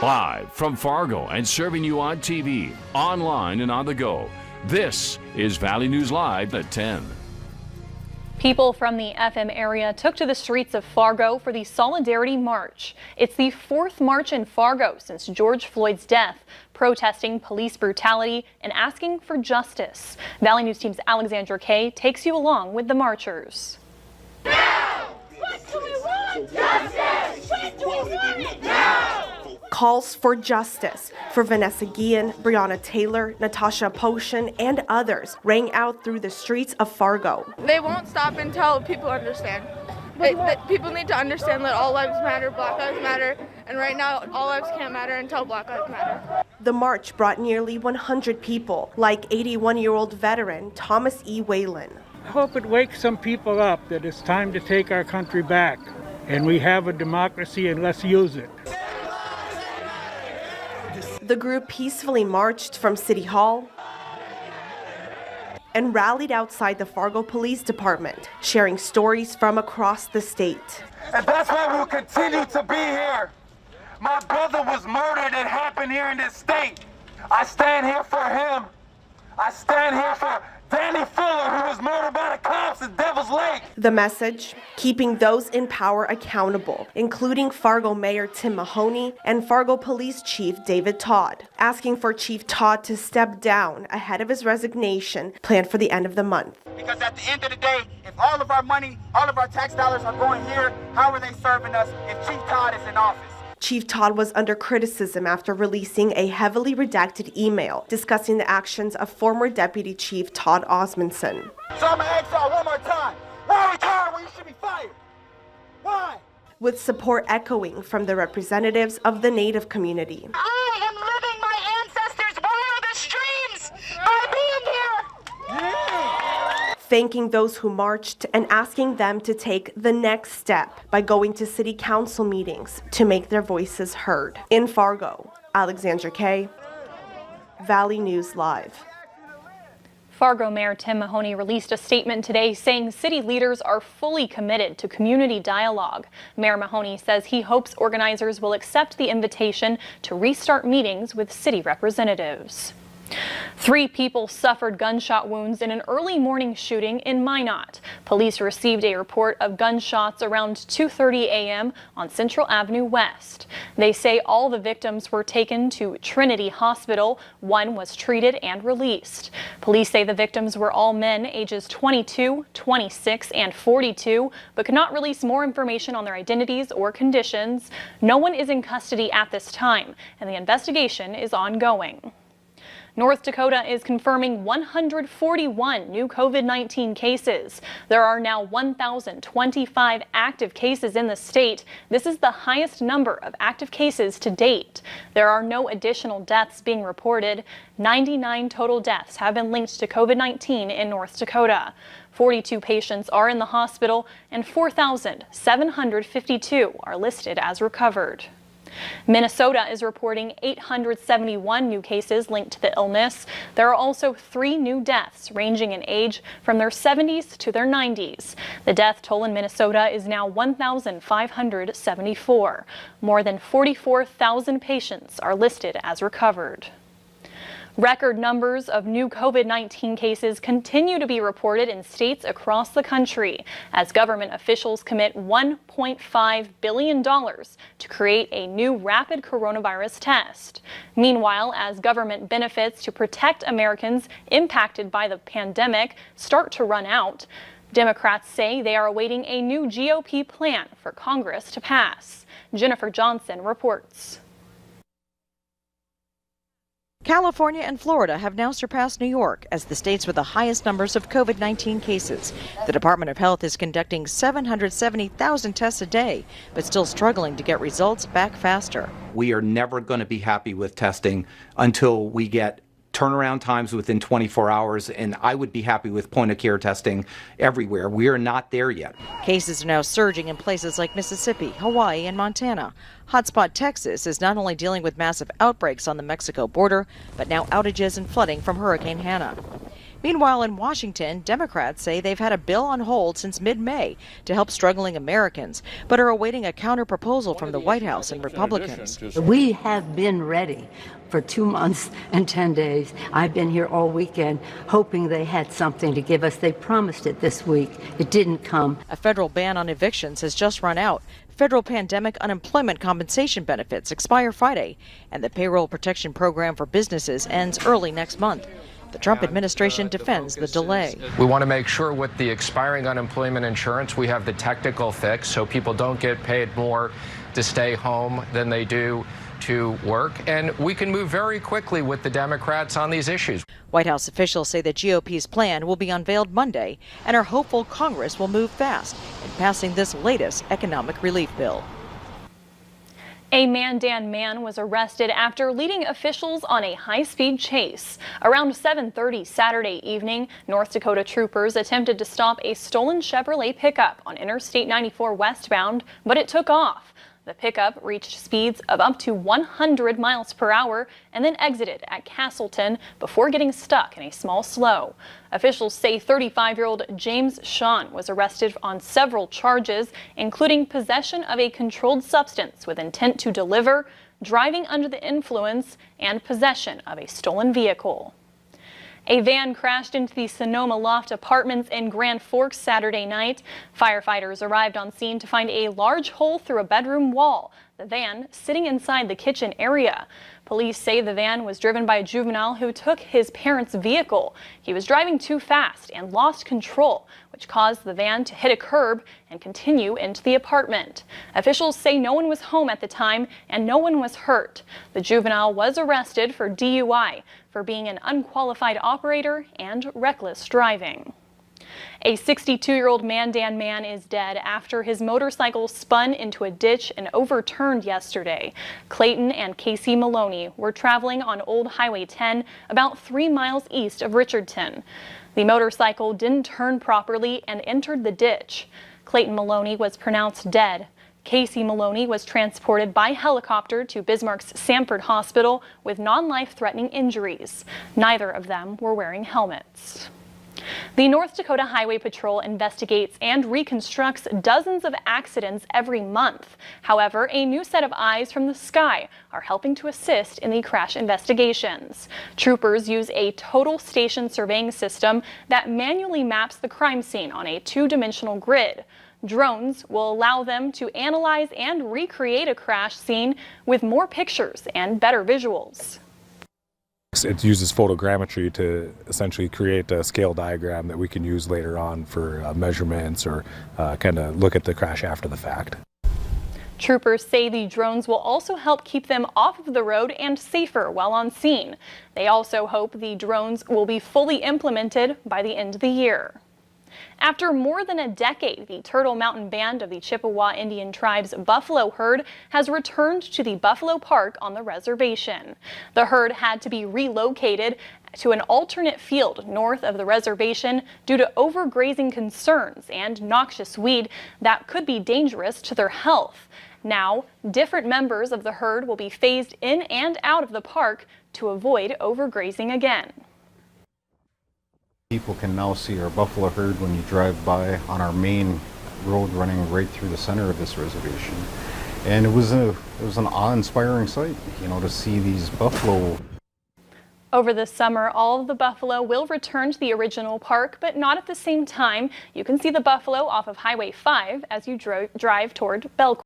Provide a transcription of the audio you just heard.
Live from Fargo and serving you on TV, online, and on the go. This is Valley News Live at 10. People from the FM area took to the streets of Fargo for the Solidarity March. It's the fourth march in Fargo since George Floyd's death, protesting police brutality and asking for justice. Valley News Team's Alexandra Kay takes you along with the marchers. Now! What do we want? Justice! What do we want it now? Calls for justice for Vanessa Guillen, Breonna Taylor, Natasha Potion, and others rang out through the streets of Fargo. They won't stop until people understand. People need to understand that all lives matter, Black Lives Matter, and right now all lives can't matter until Black Lives Matter. The march brought nearly 100 people, like 81-year-old veteran Thomas E. Whalen. I hope it wakes some people up that it's time to take our country back, and we have a democracy and let's use it. The group peacefully marched from City Hall and rallied outside the Fargo Police Department, sharing stories from across the state. And that's why we'll continue to be here. My brother was murdered. It happened here in this state. I stand here for him. I stand here for Danny Fuller, who was murdered by the cops at Devil's Lake. The message, keeping those in power accountable, including Fargo Mayor Tim Mahoney and Fargo Police Chief David Todd, asking for Chief Todd to step down ahead of his resignation planned for the end of the month. Because at the end of the day, if all of our money, all of our tax dollars are going here, how are they serving us if Chief Todd is in office? Chief Todd was under criticism after releasing a heavily redacted email discussing the actions of former Deputy Chief Todd Osmondson. So I'm gonna ask y'all one more time. Why are we tired when you should be fired? Why? With support echoing from the representatives of the Native community. I am living my ancestors' wildest dreams by being here. Yeah. Thanking those who marched and asking them to take the next step by going to city council meetings to make their voices heard. In Fargo, Alexandra Kay, Valley News Live. Fargo Mayor Tim Mahoney released a statement today saying city leaders are fully committed to community dialogue. Mayor Mahoney says he hopes organizers will accept the invitation to restart meetings with city representatives. 3 people suffered gunshot wounds in an early morning shooting in Minot. Police received a report of gunshots around 2:30 a.m. on Central Avenue West. They say all the victims were taken to Trinity Hospital. One was treated and released. Police say the victims were all men ages 22, 26, and 42, but could not release more information on their identities or conditions. No one is in custody at this time, and the investigation is ongoing. North Dakota is confirming 141 new COVID-19 cases. There are now 1,025 active cases in the state. This is the highest number of active cases to date. There are no additional deaths being reported. 99 total deaths have been linked to COVID-19 in North Dakota. 42 patients are in the hospital and 4,752 are listed as recovered. Minnesota is reporting 871 new cases linked to the illness. There are also 3 new deaths ranging in age from their 70s to their 90s. The death toll in Minnesota is now 1,574. More than 44,000 patients are listed as recovered. Record numbers of new COVID-19 cases continue to be reported in states across the country as government officials commit $1.5 billion to create a new rapid coronavirus test. Meanwhile, as government benefits to protect Americans impacted by the pandemic start to run out, Democrats say they are awaiting a new GOP plan for Congress to pass. Jennifer Johnson reports. California and Florida have now surpassed New York as the states with the highest numbers of COVID-19 cases. The Department of Health is conducting 770,000 tests a day, but still struggling to get results back faster. We are never going to be happy with testing until we get turnaround times within 24 hours, and I would be happy with point-of-care testing everywhere. We are not there yet. Cases are now surging in places like Mississippi, Hawaii, and Montana. Hotspot Texas is not only dealing with massive outbreaks on the Mexico border, but now outages and flooding from Hurricane Hanna. Meanwhile, in Washington, Democrats say they've had a bill on hold since mid-May to help struggling Americans, but are awaiting a counter-proposal from the White House and Republicans. We have been ready for 2 months and 10 days. I've been here all weekend hoping they had something to give us. They promised it this week. It didn't come. A federal ban on evictions has just run out. Federal pandemic unemployment compensation benefits expire Friday, and the payroll protection program for businesses ends early next month. The Trump administration defends the delay. We want to make sure with the expiring unemployment insurance, we have the technical fix so people don't get paid more to stay home than they do to work, and we can move very quickly with the Democrats on these issues. White House officials say the GOP's plan will be unveiled Monday and are hopeful Congress will move fast in passing this latest economic relief bill. A Mandan man was arrested after leading officials on a high-speed chase. Around 7:30 Saturday evening, North Dakota troopers attempted to stop a stolen Chevrolet pickup on Interstate 94 westbound, but it took off. The pickup reached speeds of up to 100 miles per hour and then exited at Castleton before getting stuck in a small slough. Officials say 35-year-old James Sean was arrested on several charges, including possession of a controlled substance with intent to deliver, driving under the influence, and possession of a stolen vehicle. A van crashed into the Sonoma Loft Apartments in Grand Forks Saturday night. Firefighters arrived on scene to find a large hole through a bedroom wall, the van sitting inside the kitchen area. Police say the van was driven by a juvenile who took his parents' vehicle. He was driving too fast and lost control, which caused the van to hit a curb and continue into the apartment. Officials say no one was home at the time and no one was hurt. The juvenile was arrested for DUI, for being an unqualified operator and reckless driving. A 62-year-old Mandan man is dead after his motorcycle spun into a ditch and overturned yesterday. Clayton and Casey Maloney were traveling on Old Highway 10 about 3 miles east of Richardson. The motorcycle didn't turn properly and entered the ditch. Clayton Maloney was pronounced dead. Casey Maloney was transported by helicopter to Bismarck's Sanford Hospital with non-life-threatening injuries. Neither of them were wearing helmets. The North Dakota Highway Patrol investigates and reconstructs dozens of accidents every month. However, a new set of eyes from the sky are helping to assist in the crash investigations. Troopers use a total station surveying system that manually maps the crime scene on a two-dimensional grid. Drones will allow them to analyze and recreate a crash scene with more pictures and better visuals. It uses photogrammetry to essentially create a scale diagram that we can use later on for measurements or kind of look at the crash after the fact. Troopers say the drones will also help keep them off of the road and safer while on scene. They also hope the drones will be fully implemented by the end of the year. After more than a decade, the Turtle Mountain Band of the Chippewa Indian Tribe's buffalo herd has returned to the Buffalo Park on the reservation. The herd had to be relocated to an alternate field north of the reservation due to overgrazing concerns and noxious weed that could be dangerous to their health. Now, different members of the herd will be phased in and out of the park to avoid overgrazing again. People can now see our buffalo herd when you drive by on our main road running right through the center of this reservation. And it was an awe-inspiring sight, you know, to see these buffalo. Over the summer, all of the buffalo will return to the original park, but not at the same time. You can see the buffalo off of Highway 5 as you drive toward Belcourt.